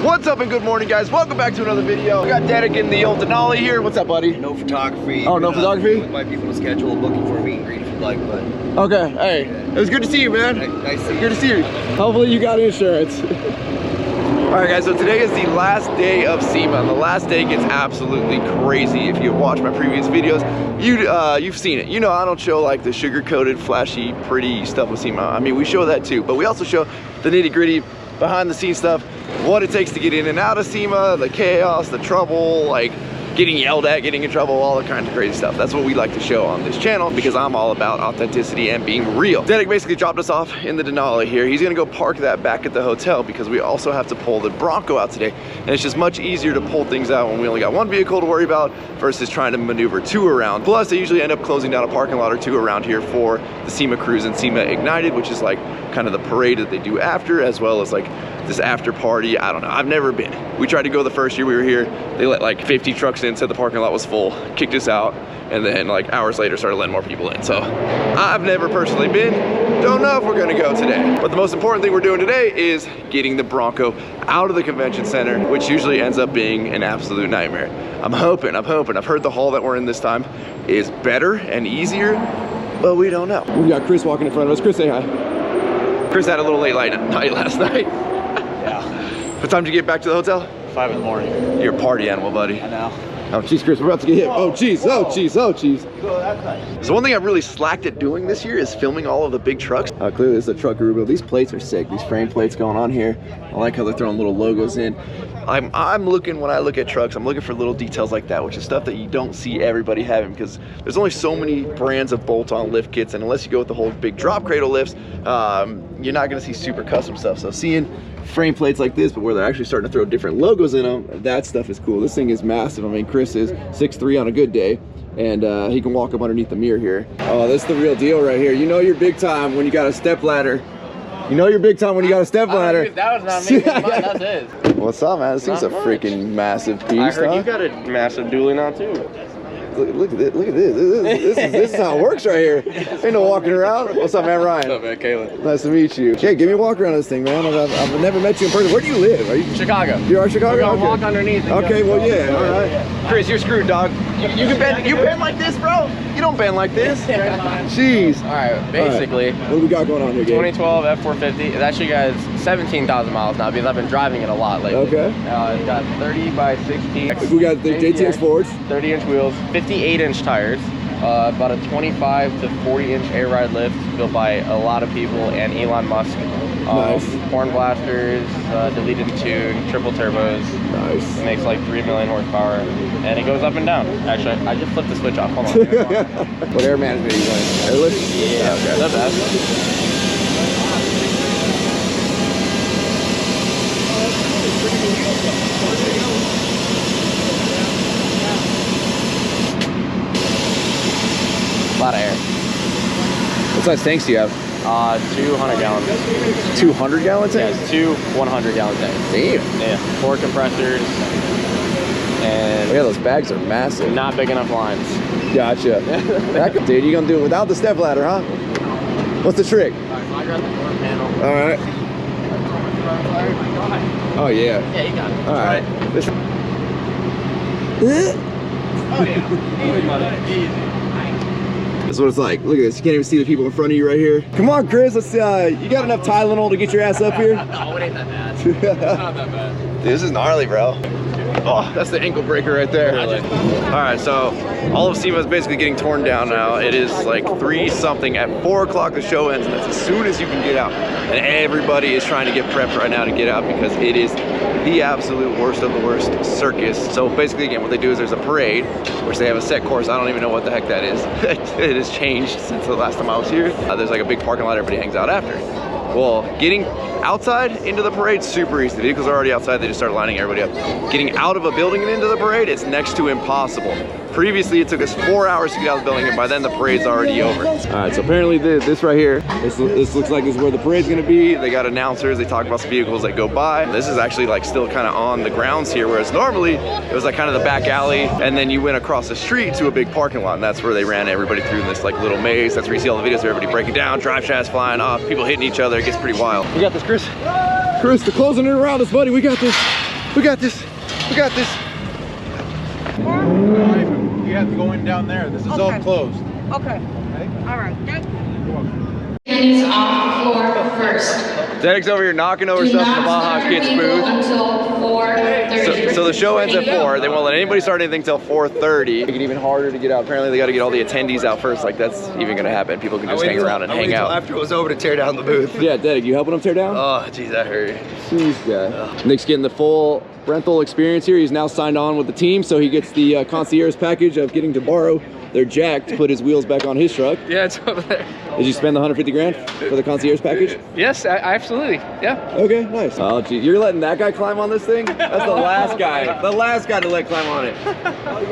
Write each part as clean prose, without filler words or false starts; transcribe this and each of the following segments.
What's up and good morning, guys? Welcome back to another video. We got Derek in the old Denali here. What's up, buddy? No photography. Oh, no photography? It might be on the schedule, looking for a meet and greet if you'd like, but... Okay, hey, it was good to see you, man. Nice to see you. Good to see you. Hopefully you got insurance. All right, guys, so today is the last day of SEMA, and the last day gets absolutely crazy. If you've watched my previous videos, you've seen it. You know, I don't show like the sugar-coated, flashy, pretty stuff with SEMA. I mean, we show that too, but we also show the nitty-gritty, behind-the-scenes stuff, what it takes to get in and out of SEMA, the chaos, the trouble, like getting yelled at, getting in trouble, all the kinds of crazy stuff. That's what we like to show on this channel because I'm all about authenticity and being real. Derek basically dropped us off in the Denali here. He's gonna go park that back at the hotel because we also have to pull the Bronco out today. And it's just much easier to pull things out when we only got one vehicle to worry about versus trying to maneuver two around. Plus, they usually end up closing down a parking lot or two around here for the SEMA Cruise and SEMA Ignited, which is like kind of the parade that they do after, as well as like this after party. I don't know, I've never been. We tried to go the first year we were here. They let like 50 trucks in, said the parking lot was full, kicked us out, and then like hours later started letting more people in. So I've never personally been, don't know if we're gonna go today. But the most important thing we're doing today is getting the Bronco out of the convention center, which usually ends up being an absolute nightmare. I'm hoping. I've heard the hall that we're in this time is better and easier, but we don't know. We've got Chris walking in front of us. Chris, say hi. Chris had a little late night last night. Yeah. What time did you get back to the hotel? 5 in the morning. You're a party animal, buddy. I know. Oh, jeez, Chris, we're about to get hit. Oh, jeez, oh, jeez, oh, jeez. So one thing I've really slacked at doing this year is filming all of the big trucks. Clearly, this is a truck guru. These plates are sick. These frame plates going on here. I like how they're throwing little logos in. I'm looking, when I look at trucks, I'm looking for little details like that, which is stuff that you don't see everybody having because there's only so many brands of bolt-on lift kits, and unless you go with the whole big drop cradle lifts, you're not gonna see super custom stuff. So seeing frame plates like this, but where they're actually starting to throw different logos in them, that stuff is cool. This thing is massive. I mean, Chris is 6'3" on a good day, and he can walk up underneath the mirror here. Oh, this is the real deal right here. You know you're big time when you got a step ladder. You know you're big time when you got a step ladder. That was not me, that's his. What's up, man? This thing's a freaking massive piece. I heard you got a massive dually now too. Look at this. Look at this. This is how it works right here. Ain't no walking around. What's up, man, Ryan? What's up, man, Kayla? Nice to meet you. Okay, give me a walk around this thing, man. I've never met you in person. Where do you live? Are you Chicago? You are Chicago? We're gonna okay. walk underneath. Okay, well, yeah, all right. Chris, you're screwed, dog. You can bend. You bend like this, bro. You don't bend like this. Jeez. All right, basically. All right. What do we got going on here, Gabe? 2012 F450. It actually got 17,000 miles now because I've been driving it a lot lately. Okay. It's got 30 by 60. We got the JTX Forge. 30-inch wheels, 58-inch tires. About a 25 to 40-inch air ride lift built by a lot of people and Elon Musk. Nice. Horn blasters, deleted tune, triple turbos. Nice. It makes like 3 million horsepower, and it goes up and down. Actually, I just flipped the switch off. Hold on. What air management are you running? Airlift? Yeah, okay. The best. A lot of air. What size tanks do you have? 200 gallons. 200 gallon tanks? Yeah, 2 100-gallon tanks. Damn. Yeah, 4 compressors, and Yeah, those bags are massive. not big enough lines. Gotcha. Dude, you gonna do it without the step ladder, huh? What's the trick? Alright, so I got the door panel. All right. Oh yeah. Yeah, you got it. All right. Oh yeah. Easy. That's what it's like. Look at this. You can't even see the people in front of you right here. Come on, Chris. Let's. You got enough Tylenol to get your ass up here? No, it ain't that bad. It's not that bad. Dude, this is gnarly, bro. Oh, that's the ankle breaker right there. Really? All right, so all of SEMA is basically getting torn down now. It is like 3 something. At 4 o'clock the show ends, and that's as soon as you can get out. And everybody is trying to get prepped right now to get out because it is the absolute worst of the worst circus. So basically, again, what they do is there's a parade, which they have a set course. I don't even know what the heck that is. It has changed since the last time I was here. There's like a big parking lot everybody hangs out after. Well, getting outside into the parade, super easy. The vehicles are already outside, they just start lining everybody up. Getting out of a building and into the parade, it's next to impossible. Previously, it took us 4 hours to get out of the building, and by then the parade's already over. All right, so apparently this right here, this looks like this is where the parade's gonna be. They got announcers, they talk about some vehicles that go by. This is actually like still kind of on the grounds here, whereas normally it was like kind of the back alley, and then you went across the street to a big parking lot, and that's where they ran everybody through this like little maze. That's where you see all the videos of everybody breaking down, drive shafts flying off, people hitting each other. It gets pretty wild. You got this, Chris? Chris, they're closing it around us, buddy. We got this. We got this. We got this. You have to go in down there. This is all closed. Okay. All right. Hands off the floor first. Derek's over here knocking over Do stuff in the not Baja start Kids people booth. until 4:30. So the show ends at Ready to 4. go. They won't let anybody start anything till 4:30. Make it even harder to get out. Apparently they got to get all the attendees out first. Like that's even gonna happen. People can just hang around and hang out. After it was over to tear down the booth. Yeah, Derek, you helping them tear down? Oh, geez, that hurt. Jeez, guy. Nick's getting the full rental experience here. He's now signed on with the team, so he gets the concierge package of getting to borrow their jack to put his wheels back on his truck. Yeah, it's over there. Did you spend the 150 grand for the concierge package? Yes, absolutely. Yeah. Okay, nice. Oh, gee, you're letting that guy climb on this thing? That's the last guy. The last guy to let climb on it.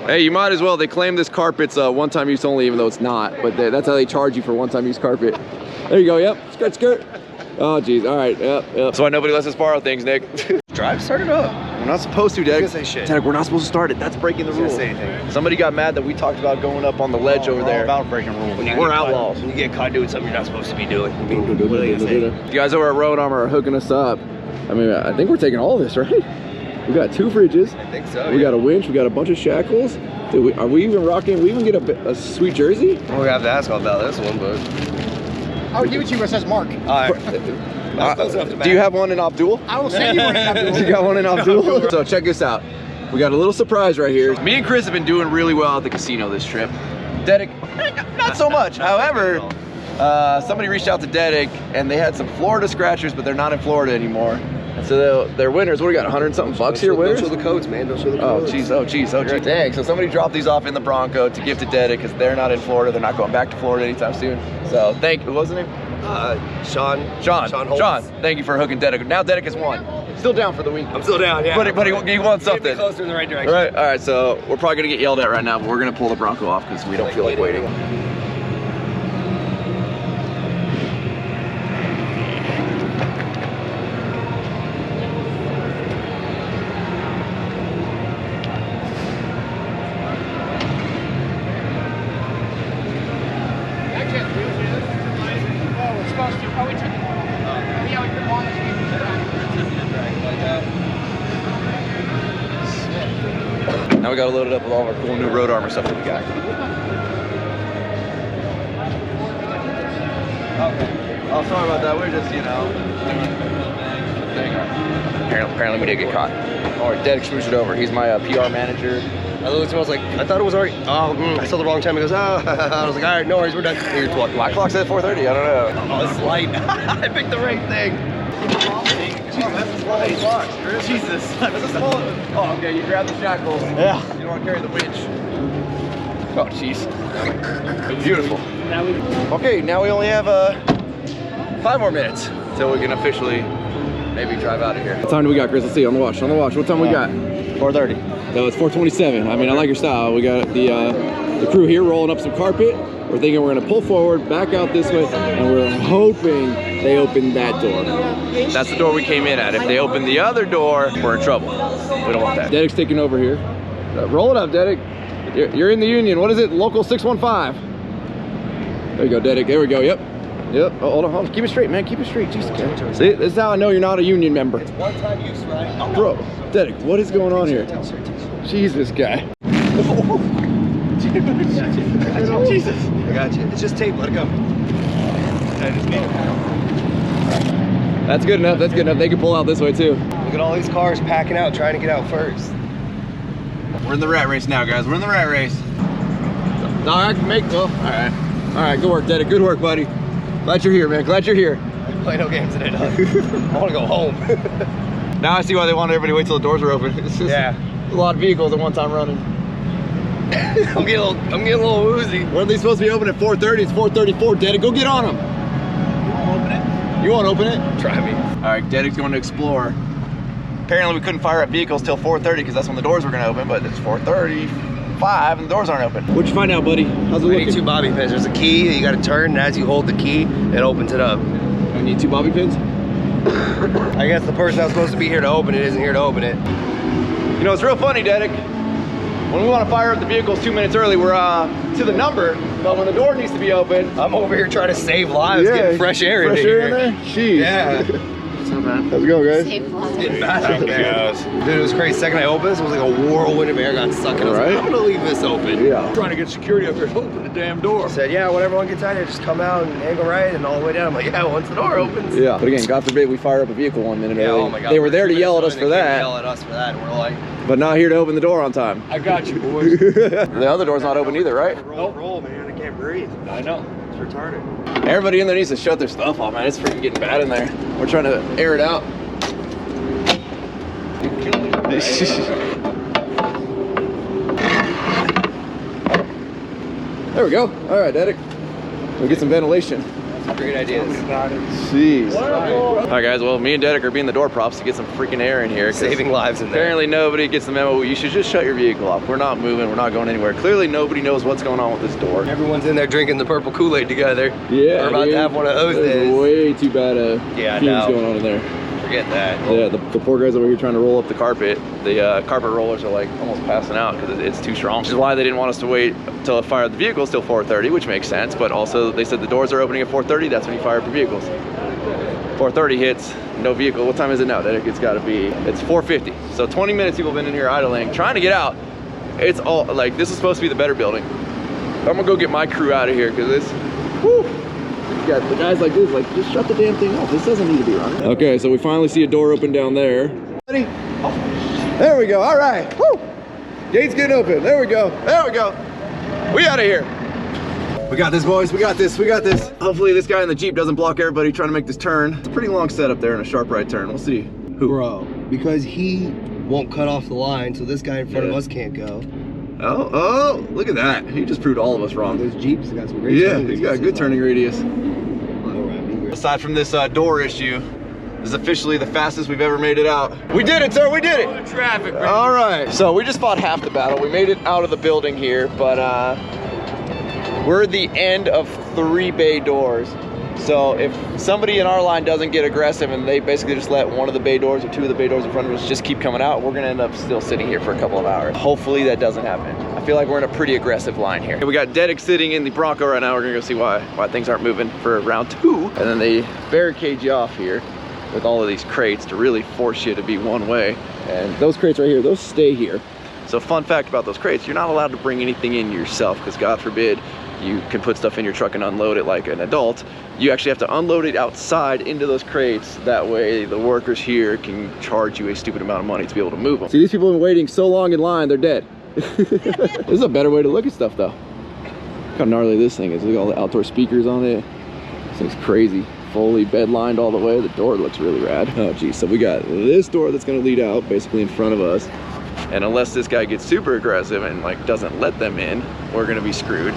Hey, you might as well. They claim this carpet's one-time use only, even though it's not. But that's how they charge you for one-time use carpet. There you go. Yep. Skirt, skirt. Oh, geez. All right. Yep. That's why nobody lets us borrow things, Nick. Drive, start it up. We're not supposed to, Derek. I was gonna say shit. Derek, we're not supposed to start it. That's breaking the I was rules. gonna say anything. Somebody got mad that we talked about going up on the ledge over there. About breaking rules. We're outlaws. When you get caught doing something you're not supposed to be doing. I mean, what are they gonna say? You guys over at Road Armor are hooking us up. I mean, I think we're taking all of this, right? We got 2 fridges. I think so. We got a winch. We got a bunch of shackles. Dude, are we even rocking? We even get a sweet jersey? Well, we have to ask about this one, but. I would give it to you where it says Mark. All right. That's close enough to Do you have one in Abdul? I will send you one. You got one in Abdul? So check this out. We got a little surprise right here. Me and Chris have been doing really well at the casino this trip. Dedek, not so much. However, somebody reached out to Dedek and they had some Florida scratchers, but they're not in Florida anymore. And so they're winners. What do we got, 100 and something bucks here, winners? Don't show the codes, man. Don't show the Oh, codes. jeez, oh, jeez, oh, jeez. Dang, so somebody dropped these off in the Bronco to give to Dedek because they're not in Florida. They're not going back to Florida anytime soon. So thank you. What was his name? Sean Holtz. John, thank you for hooking Dedek. Now Dedek has won. Still down for the week. I'm still down, yeah. But he wants Get me something. closer in the right direction. All right, so we're probably gonna get yelled at right now, but we're gonna pull the Bronco off because we don't feel like waiting. Now we gotta load it up with all of our cool new Road Armor stuff that we got. Okay. Oh, sorry about that. We're just, you know, apparently we did get caught. All right, Dedek smooched it over. He's my PR manager. I looked at him, I was like, I thought it was already, I saw the wrong time. He goes, oh, I was like, all right, no worries, we're done. Here's what, My clock's at 4:30. I don't know. Oh, it's light. I picked the right thing. Jesus. That's a small. Oh, okay. You grab the shackles. Yeah. You don't want to carry the winch. Oh, jeez. Beautiful. Okay, now we only have 5 more minutes till we can officially maybe drive out of here. What time do we got, Chris? Let's see. On the watch. On the watch. What time we got? 4:30. No, it's 4:27. I mean, I like your style. We got the crew here rolling up some carpet. We're thinking we're gonna pull forward, back out this way, and we're hoping they open that door. That's the door we came in at. If they open the other door, we're in trouble. We don't want that. Dedek's taking over here. Roll it up, Dedek. You're in the union. What is it? Local 615. There you go, Dedek. There we go. Yep. Yep. Oh, hold on. Keep it straight, man. Keep it straight. Jesus. See, this is how I know you're not a union member. It's one-time use, right? Bro, Dedek, what is going on here? Jesus, guy. Jesus. I got you. It's just tape. Let it go. That's good enough. That's good enough. They can pull out this way too. Look at all these cars packing out, trying to get out first. We're in the rat race now, guys. We're in the rat race. No, I can make. Well, all right. All right. Good work, Dedek. Good work, buddy. Glad you're here, man. Glad you're here. I play no games today, dog. I want to go home. Now I see why they wanted everybody to wait till the doors were open. It's just Yeah. a lot of vehicles at one time running. I'm getting a little woozy. When are they supposed to be open at 4:30? It's 4:34. Dedek, go get on them. You won't open it? Try me. All right, Dedek's going to explore. Apparently we couldn't fire up vehicles till 4:30 because that's when the doors were going to open, but it's 4:35 and the doors aren't open. What'd you find out, buddy? How's it We looking? need 2 bobby pins. There's a key that you got to turn, and as you hold the key, it opens it up. I need 2 bobby pins. I guess the person that's supposed to be here to open it isn't here to open it. You know, it's real funny, Dedek. When we want to fire up the vehicles 2 minutes early, we're to the number, but when the door needs to be open, I'm over here trying to save lives, getting fresh air in fresh here. air in there? Jeez. Yeah. up, man? How's it going, guys? Safe Bad out there. Dude, it was crazy. Second I opened this, it was like a whirlwind of air got sucked in. I was like, I'm gonna leave this open. Yeah. Trying to get security up here, open the damn door. I said, yeah, when everyone gets out here, just come out and angle right and all the way down. I'm like, yeah, once the door opens. Yeah. But again, God forbid we fire up a vehicle 1 minute Yeah, early. oh my God. They were there to yell at us They for came to that, Yell at us for that, and we're like, but not here to open the door on time. I got you, boys. The other door's not open either, right? roll, man. I can't breathe. I know. It's retarded. Everybody in there needs to shut their stuff off, man. It's freaking getting bad in there. We're trying to air it out. There we go. All right, Derek. We'll get some ventilation. Great ideas. Jeez. All right, guys. Well, me and Derek are being the door props to get some freaking air in here. Saving lives in there. Apparently nobody gets the memo. You should just shut your vehicle off. We're not moving. We're not going anywhere. Clearly nobody knows what's going on with this door. Everyone's in there drinking the purple Kool-Aid together. Yeah, We're about to have one of those There's days. way too bad Yeah, I fumes know. going on in there. Forget that. Yeah, the poor guys over here trying to roll up the carpet. The carpet rollers are like almost passing out because it's too strong. Which is why they didn't want us to wait until I fired the vehicles till 4:30, which makes sense. But also they said the doors are opening at 4:30. That's when you fire up your vehicles. 4:30 hits, no vehicle. What time is it now, Derek? It's got to be, it's 4:50. So 20 minutes people have been in here idling, trying to get out. It's all, like, this is supposed to be the better building. I'm gonna go get my crew out of here because this, whew. You got the guys like this, like, just shut the damn thing off. This doesn't need to be running. Okay, so we finally see a door open down there. Ready? There we go, all right. Woo! Gate's getting open, there we go, there we go. We out of here. We got this, boys, we got this, we got this. Hopefully this guy in the Jeep doesn't block everybody trying to make this turn. It's a pretty long setup there and a sharp right turn. We'll see. Who? Bro, because he won't cut off the line, so this guy in front of Yeah. us can't go. Oh, look at that. He just proved all of us wrong. Those Jeeps got some great Yeah, turning he's got a good turning radius. radius. Aside from this door issue, this is officially the fastest we've ever made it out. We did it, sir, we did it. Traffic, bro. All right, so we just fought half the battle. We made it out of the building here, but we're at the end of 3 bay doors. So if somebody in our line doesn't get aggressive and they basically just let one of the bay doors or 2 of the bay doors in front of us just keep coming out, we're gonna end up still sitting here for a couple of hours. Hopefully that doesn't happen. I feel like we're in a pretty aggressive line here. We got Dedek sitting in the Bronco right now. We're gonna go see why things aren't moving for round 2. And then they barricade you off here with all of these crates to really force you to be one way. And those crates right here, those stay here. So fun fact about those crates, you're not allowed to bring anything in yourself because God forbid you can put stuff in your truck and unload it like an adult. You actually have to unload it outside into those crates. That way the workers here can charge you a stupid amount of money to be able to move them. See, these people have been waiting so long in line, they're dead. This is a better way to look at stuff though. Look how gnarly this thing is. Look at all the outdoor speakers on it. This thing's crazy. Fully bed lined all the way. The door looks really rad. Oh geez, so we got this door that's gonna lead out basically in front of us. And unless this guy gets super aggressive and like doesn't let them in, we're gonna be screwed.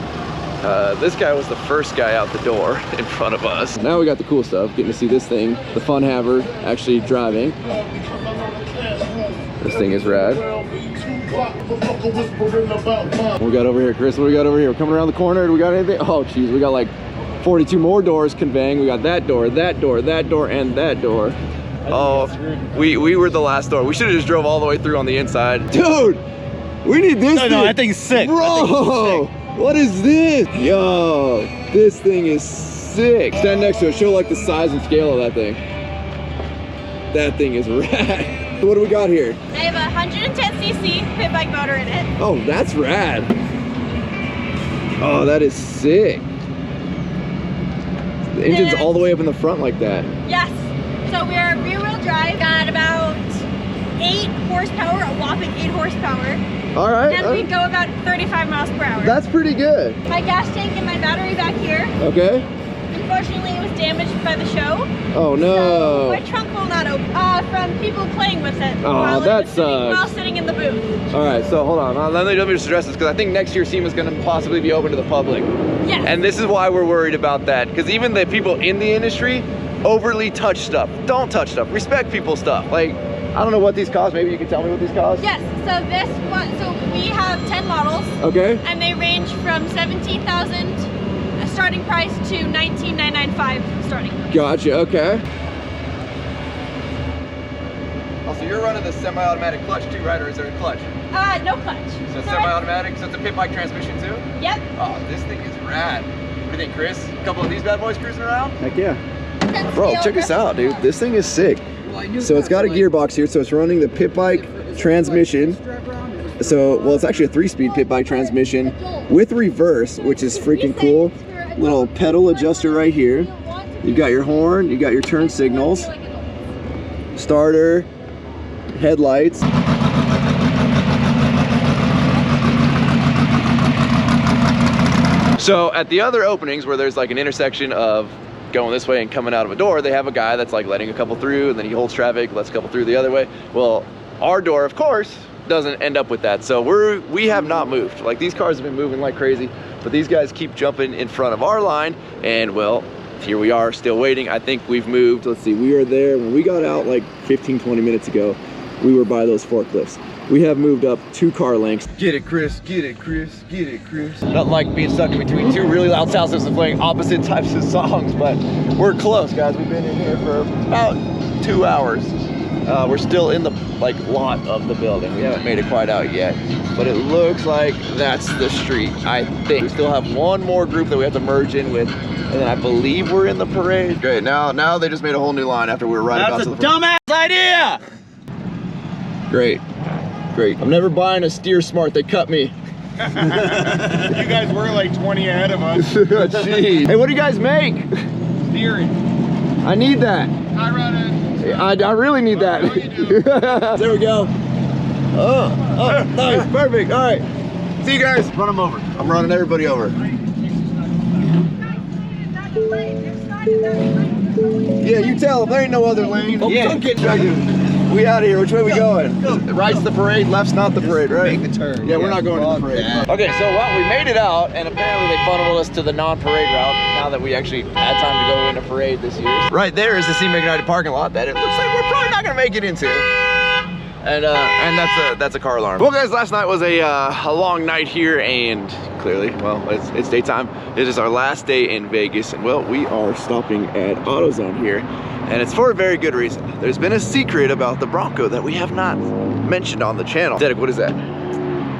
This guy was the first guy out the door in front of us. Now we got the cool stuff, getting to see this thing, the fun haver actually driving. This thing is rad. What we got over here, Chris? What do we got over here? We're coming around the corner. Do we got anything? Oh geez, we got like 42 more doors conveying. We got that door, that door, that door, and that door. Oh, we were the last door. We should have just drove all the way through on the inside. Dude, we need this thing. No, that thing's sick. Bro, what is this? Yo, this thing is sick. Stand next to it, show like the size and scale of that thing. That thing is rad. What do we got here? I have a 110cc pit bike motor in it. Oh, that's rad. Oh, that is sick. The engine's all the way up in the front like that. Yes. So we're rear-wheel drive, got about 8 horsepower, a whopping 8 horsepower. All right. And we go about 35 miles per hour. That's pretty good. My gas tank and my battery back here. Okay. Unfortunately, it was damaged by the show. Oh So no. my trunk will not open from people playing with it Oh, that sucks. while sitting in the booth. All right, so hold on. Let me just address this because I think next year SEMA is going to possibly be open to the public. Yes. And this is why we're worried about that, because even the people in the industry overly touch stuff. Don't touch stuff. Respect people's stuff. Like, I don't know what these cost. Maybe you can tell me what these cost. Yes. So this one. So we have 10 models. Okay. And they range from 17,000 starting price to 19,995 starting price. Gotcha. Okay. Oh, so you're running the semi-automatic clutch too, right? Or is there a clutch? No clutch. So So semi-automatic. So it's a pit bike transmission too. Yep. Oh, this thing is rad. What do you think, Chris? A couple of these bad boys cruising around? Heck yeah. Bro, check this out, dude. This thing is sick. So it's got a gearbox here, so it's running the pit bike transmission. So, well, it's actually a 3-speed pit bike transmission with reverse, which is freaking cool. Little pedal adjuster right here. You've got your horn, you got your turn signals, starter, headlights. So at the other openings where there's like an intersection of going this way and coming out of a door, they have a guy that's like letting a couple through, and then he holds traffic, lets a couple through the other way. Well, our door, of course, doesn't end up with that. So we have not moved. Like, these cars have been moving like crazy, but these guys keep jumping in front of our line, and well, here we are still waiting. I think we've moved. Let's see, we were there when we got out like 15-20 minutes ago. We were by those forklifts. We have moved up 2 car lengths. Get it, Chris. Get it, Chris. Get it, Chris. Nothing like being stuck in between 2 really loud sound systems playing opposite types of songs, but we're close, guys. We've been in here for about 2 hours. We're still in the like lot of the building. We haven't made it quite out yet, but it looks like that's the street, I think. We still have one more group that we have to merge in with, and then I believe we're in the parade. Great, now they just made a whole new line after we were right about to the parade. Dumbass idea! Great. Great. I'm never buying a steer smart. They cut me. You guys were like 20 ahead of us. Jeez. Hey, what do you guys make? Steering. I need that. I run it. I really need that. There we go. Oh, nice. Perfect. All right. See you guys. Run them over. I'm running everybody over. Yeah, you tell them. There ain't no other lane. Oh, yeah. Don't get we out of here. Which way we going? Right's the parade, left's not the parade, right? Make the turn. Yeah, we're not going to the parade. Yeah. Okay, so well, we made it out, and apparently they funneled us to the non-parade route now that we actually had time to go in a parade this year. Right there is the SEMA United parking lot that it looks like we're probably not gonna make it into. And that's a car alarm. Well, guys, last night was a long night here, and clearly, well, it's daytime. It is our last day in Vegas, and well, we are stopping at AutoZone here, and it's for a very good reason. There's been a secret about the Bronco that we have not mentioned on the channel. Derek, what is that?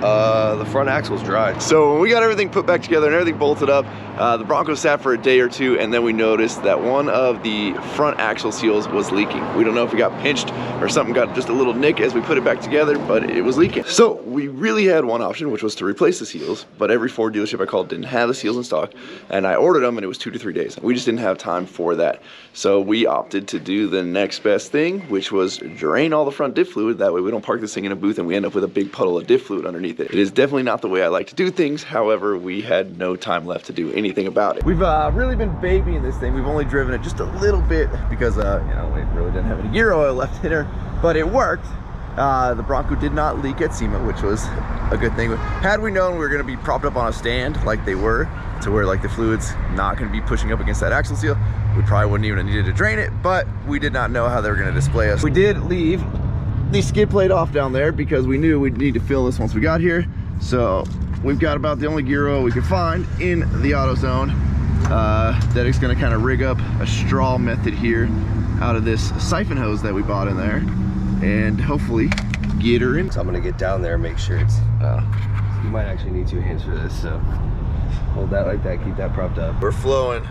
The front axle's dry. So when we got everything put back together and everything bolted up, the Bronco sat for a day or 2, and then we noticed that one of the front axle seals was leaking. We don't know if it got pinched or something got just a little nick as we put it back together, but it was leaking. So we really had one option, which was to replace the seals, but every Ford dealership I called didn't have the seals in stock, and I ordered them, and it was 2 to 3 days. We just didn't have time for that. So we opted to do the next best thing, which was drain all the front diff fluid. That way we don't park this thing in a booth and we end up with a big puddle of diff fluid underneath it. It is definitely not the way I like to do things. However, we had no time left to do anything about it. We've really been babying this thing. We've only driven it just a little bit because, you know, we really didn't have any gear oil left in her, but it worked. The Bronco did not leak at SEMA, which was a good thing. Had we known we were gonna be propped up on a stand like they were, to where like the fluid's not gonna be pushing up against that axle seal, we probably wouldn't even have needed to drain it, but we did not know how they were gonna display us. We did leave the skid plate off down there because we knew we'd need to fill this once we got here. So we've got about the only gear oil we could find in the AutoZone. Dedek's gonna kind of rig up a straw method here out of this siphon hose that we bought in there, and hopefully get her in. So I'm gonna get down there and make sure it's, you might actually need 2 hands for this, so hold that like that, keep that propped up. We're flowing.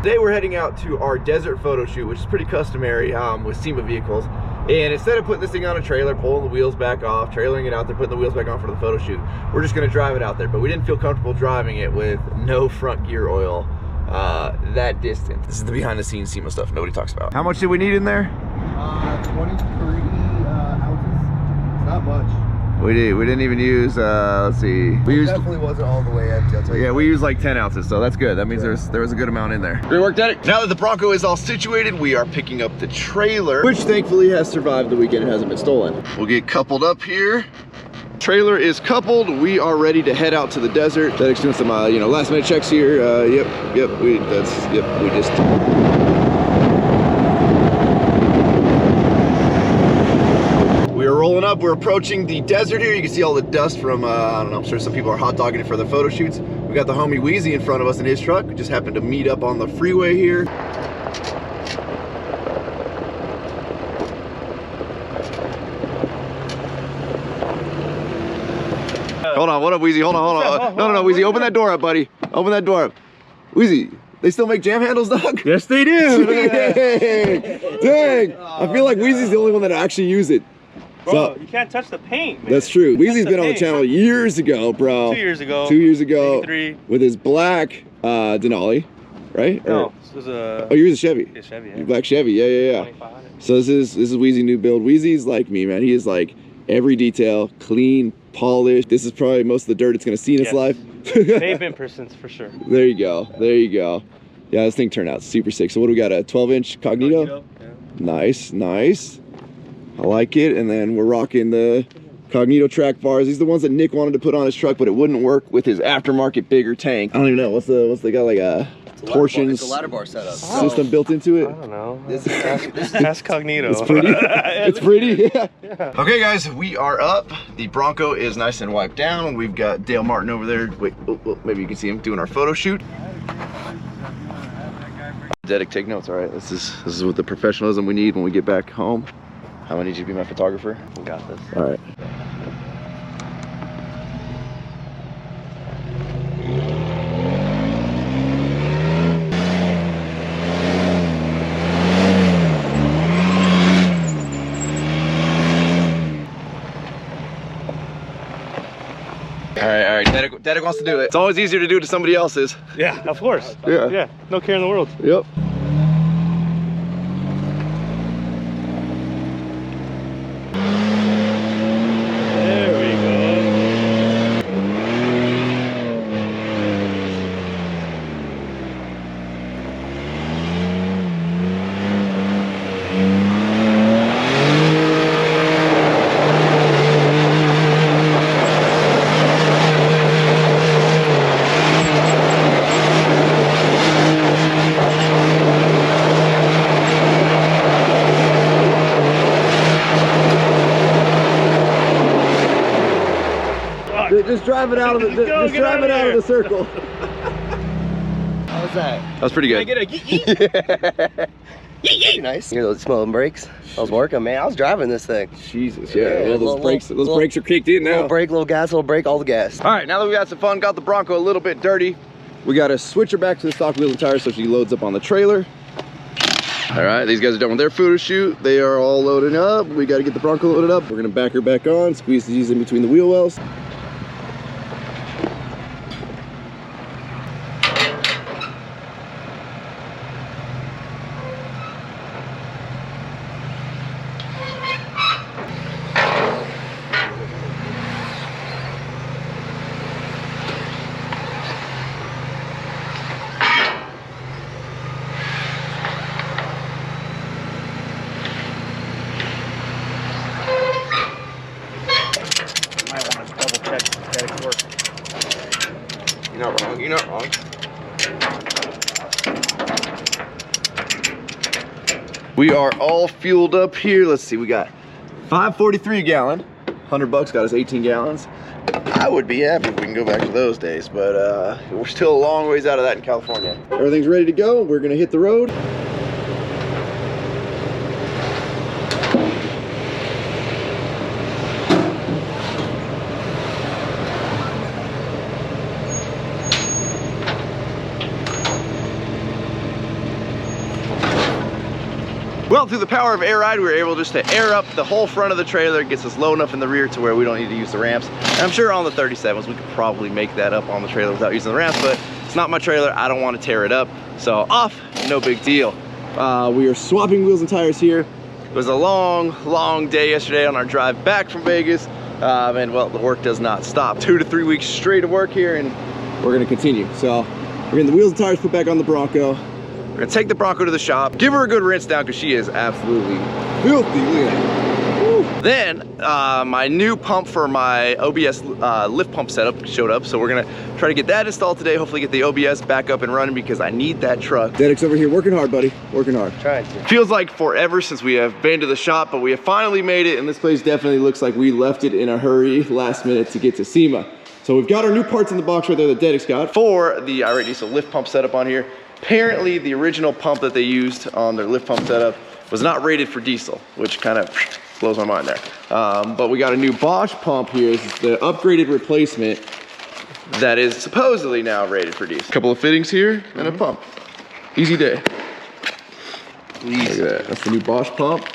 Today we're heading out to our desert photo shoot, which is pretty customary with SEMA vehicles. And instead of putting this thing on a trailer, pulling the wheels back off, trailering it out there, putting the wheels back on for the photo shoot, we're just gonna drive it out there. But we didn't feel comfortable driving it with no front gear oil that distance. This is the behind the scenes SEMA stuff nobody talks about. How much did we need in there? 23 ounces. It's not much. We didn't even use, let's see. We used, definitely wasn't all the way empty, I'll tell you. yeah, we used like 10 ounces, so that's good. That means there was a good amount in there. Great work, Derek. Now that the Bronco is all situated, we are picking up the trailer, which thankfully has survived the weekend. It hasn't been stolen. We'll get coupled up here. Trailer is coupled. We are ready to head out to the desert. Derek's doing some, you know, last minute checks here. Yep, we just. We're rolling up, we're approaching the desert here. You can see all the dust from, I don't know, I'm sure some people are hot dogging it for their photo shoots. We got the homie Wheezy in front of us in his truck. We just happened to meet up on the freeway here. Hold on, what up, Wheezy? Hold on. No, Wheezy, open that door up, buddy. Open that door up. Wheezy, they still make jam handles, dog? Yes, they do. Dang. I feel like Wheezy's the only one that actually use it. Bro, So, you can't touch the paint, man. that's true. Wheezy's the been on the paint. channel years ago, bro. 2 years ago. 2 years ago. Maybe 3. With his black Denali, right? No, this was a... Oh, you use a Chevy. Yeah, Chevy, yeah. Your black Chevy, yeah. 2500. So this is Wheezy new build. Wheezy's like me, man. He is like every detail, clean, polished. This is probably most of the dirt it's gonna see in its life. Pavement persons for sure. There you go. There you go. Yeah, this thing turned out super sick. So what do we got? A 12-inch Cognito? Yeah. Nice, nice. I like it. And then we're rocking the Cognito track bars. These are the ones that Nick wanted to put on his truck, but it wouldn't work with his aftermarket bigger tank. I don't even know what's they got like a torsions It's a ladder bar setup. system built into it. I don't know. This is That's Cognito. It's pretty. It's pretty. Yeah. Okay, guys, we are up. The Bronco is nice and wiped down. We've got Dale Martin over there. Wait, maybe you can see him doing our photo shoot. Dedic, take notes. All right, this is what the professionalism we need when we get back home. I'm gonna need you to be my photographer. We got this. All right. All right, Dedic wants to do it. It's always easier to do it to somebody else's. Yeah, of course. Yeah. Yeah, no care in the world. Yep. There we go. Just drive it out of the just drive it out of the circle. How was that? That was pretty good. Can I get a yeet? Nice. You know, smelling brakes. I was working, man. I was driving this thing. Jesus, yeah. Well, those brakes are kicked in now. Little brake, little gas, little brake, all the gas. All right, now that we got some fun, got the Bronco a little bit dirty, we got to switch her back to the stock wheels and tires so she loads up on the trailer. All right, these guys are done with their photo shoot. They are all loading up. We got to get the Bronco loaded up. We're gonna back her back on, squeeze these in between the wheel wells. You're not wrong, you're not wrong. We are all fueled up here. Let's see, we got 543 a gallon. $100 got us 18 gallons. I would be happy if we can go back to those days, but we're still a long ways out of that in California. Everything's ready to go. We're gonna hit the road. Well, through the power of air ride, we were able just to air up the whole front of the trailer. It gets us low enough in the rear to where we don't need to use the ramps. And I'm sure on the 37s, we could probably make that up on the trailer without using the ramps, but it's not my trailer. I don't want to tear it up. So off, no big deal. We are swapping wheels and tires here. It was a long day yesterday on our drive back from Vegas. And well, the work does not stop. 2 to 3 weeks straight of work here, and we're gonna continue. So we're getting the wheels and tires put back on the Bronco. We're gonna take the Bronco to the shop, give her a good rinse down because she is absolutely filthy. Look at that. Woo. Then my new pump for my OBS lift pump setup showed up, so we're gonna try to get that installed today. Hopefully get the OBS back up and running because I need that truck. Dedic's over here working hard, buddy, working hard. Trying to. Feels like forever since we have been to the shop, but we have finally made it, and this place definitely looks like we left it in a hurry last minute to get to SEMA. So we've got our new parts in the box right there that Dedic's got for the iRate Diesel lift pump setup on here. Apparently the original pump that they used on their lift pump setup was not rated for diesel, which kind of blows my mind there. But we got a new Bosch pump here. This is the upgraded replacement. that is supposedly now rated for diesel. Couple of fittings here and a pump. Easy day. Look at that. That's the new Bosch pump.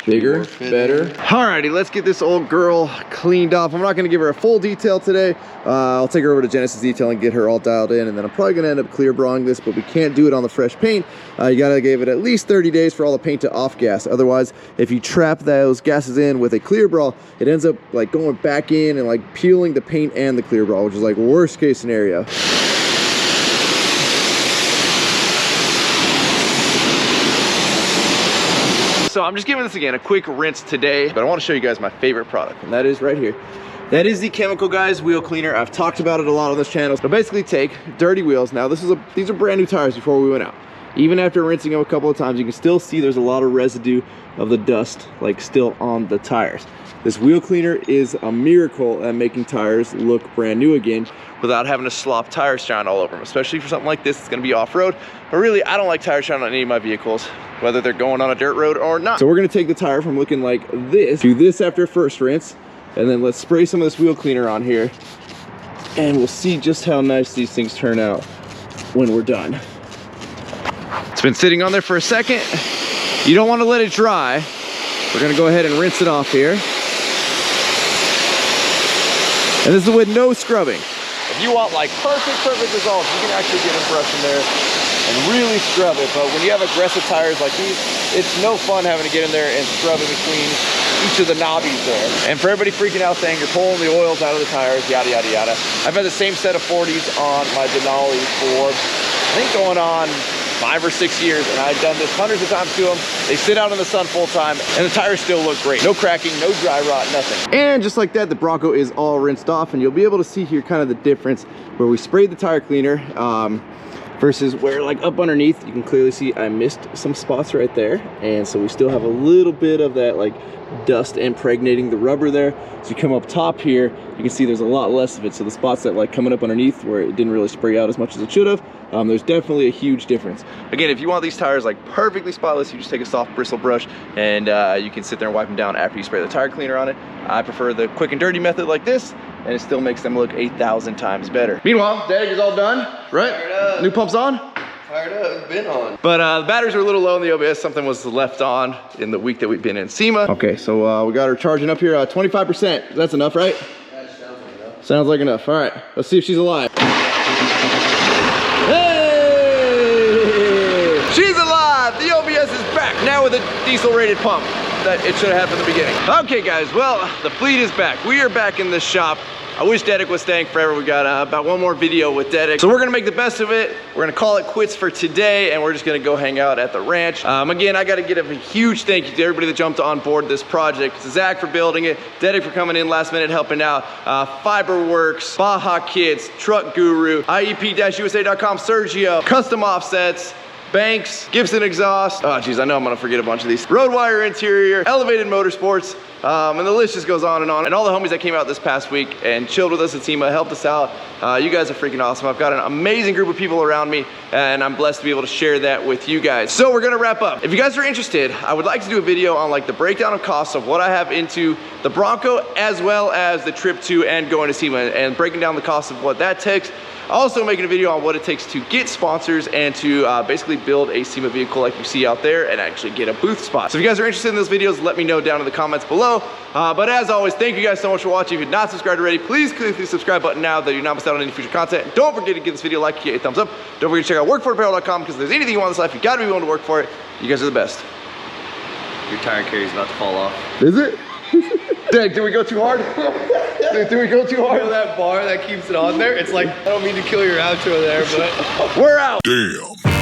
Bigger, better. Alrighty, let's get this old girl cleaned off. I'm not gonna give her a full detail today. I'll take her over to Genesis Detail and get her all dialed in, and then I'm probably gonna end up clear brawling this, but we can't do it on the fresh paint. You gotta give it at least 30 days for all the paint to off gas. Otherwise, if you trap those gases in with a clear brawl, it ends up like going back in and like peeling the paint and the clear brawl, which is like worst case scenario. So I'm just giving this again a quick rinse today, but I want to show you guys my favorite product, and that is right here. That is the Chemical Guys wheel cleaner. I've talked about it a lot on this channel. So basically take dirty wheels. Now these are brand new tires before we went out. Even after rinsing them a couple of times, you can still see there's a lot of residue of the dust like still on the tires. This wheel cleaner is a miracle at making tires look brand new again without having to slop tire shine all over them, especially for something like this. It's gonna be off-road, but really I don't like tire shine on any of my vehicles, whether they're going on a dirt road or not. So we're gonna take the tire from looking like this, do this after first rinse, and then let's spray some of this wheel cleaner on here, and we'll see just how nice these things turn out when we're done. It's been sitting on there for a second. You don't want to let it dry. We're gonna go ahead and rinse it off here. And this is with no scrubbing. If you want like perfect results, you can actually get a brush in there and really scrub it. But when you have aggressive tires like these, it's no fun having to get in there and scrub in between each of the knobbies there. And for everybody freaking out saying you're pulling the oils out of the tires, yada, yada, yada. I've had the same set of 40s on my Denali for, I think going on 5 or 6 years, and I've done this hundreds of times to them. They sit out in the sun full time, and the tires still look great. No cracking, no dry rot, nothing. And just like that, the Bronco is all rinsed off, and you'll be able to see here kind of the difference where we sprayed the tire cleaner versus where like up underneath, you can clearly see I missed some spots right there. And so we still have a little bit of that like dust impregnating the rubber there. So you come up top here, you can see there's a lot less of it. So the spots that like coming up underneath where it didn't really spray out as much as it should have, there's definitely a huge difference. Again, if you want these tires like perfectly spotless, you just take a soft bristle brush and you can sit there and wipe them down after you spray the tire cleaner on it. I prefer the quick and dirty method like this, and it still makes them look 8,000 times better. Meanwhile, Dag is all done, right? Fired up. New pump's on? Fired up, it's been on. But the batteries are a little low in the OBS. Something was left on in the week that we've been in SEMA. Okay, so we got her charging up here, 25%. That's enough, right? That sounds like enough. Sounds like enough. All right, let's see if she's alive. Hey! She's alive! The OBS is back, now with a diesel rated pump that it should have had from the beginning. Okay guys, well, the fleet is back. We are back in the shop. I wish Dedek was staying forever. We got about one more video with Dedek. So we're gonna make the best of it. We're gonna call it quits for today, and we're just gonna go hang out at the ranch. Again, I gotta give a huge thank you to everybody that jumped on board this project. Zach for building it, Dedek for coming in last minute helping out, Fiberworks, Baja Kids, Truck Guru, IEP-USA.com, Sergio, Custom Offsets, Banks, Gibson Exhaust. Oh geez, I know I'm gonna forget a bunch of these. Roadwire Interior, Elevated Motorsports, and the list just goes on. And all the homies that came out this past week and chilled with us at SEMA, helped us out. You guys are freaking awesome. I've got an amazing group of people around me, and I'm blessed to be able to share that with you guys. So we're gonna wrap up. If you guys are interested, I would like to do a video on like the breakdown of costs of what I have into the Bronco, as well as the trip to and going to SEMA, and breaking down the cost of what that takes. Also making a video on what it takes to get sponsors and to basically build a SEMA vehicle like you see out there and actually get a booth spot. So if you guys are interested in those videos, let me know down in the comments below. But as always, thank you guys so much for watching. If you're not subscribed already, please click the subscribe button now that you're not missing out on any future content. Don't forget to give this video a like, a thumbs up. Don't forget to check out workforapparel.com, because if there's anything you want in this life, you gotta be willing to work for it. You guys are the best. Your tire carry's about to fall off. Is it? Dang, did we go too hard? Did we go too hard? You know that bar that keeps it on there? It's like, I don't mean to kill your outro there, but we're out. Damn.